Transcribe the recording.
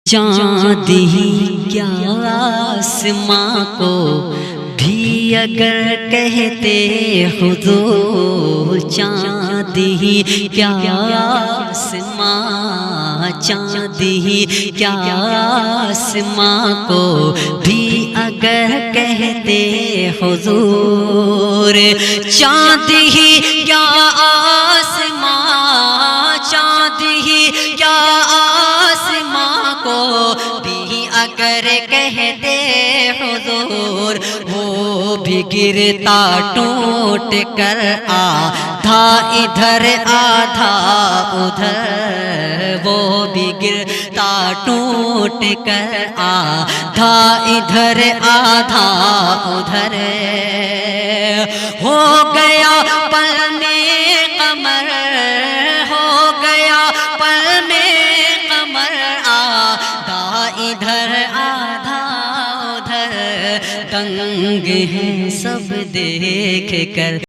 چاند ہی کیا آسماں کو بھی اگر کہتے حضور، چاند ہی کیا آسماں، چاند ہی کیا آسماں کو بھی اگر کہتے حضور، چاند ہی کیا آسماں، چاند ہی کیا آسماں کو بھی اگر کہتے حضور، وہ بھی گرتا ٹوٹ کر آدھا ادھر آدھا ادھر، وہ بھی گرتا ٹوٹ کر آدھا ادھر آدھا ادھر، ہو گیا پل میں قمر، ہو گیا پل میں قمر، آدھا ادھر آدھا ادھر، دنگ ہیں سب دیکھ کر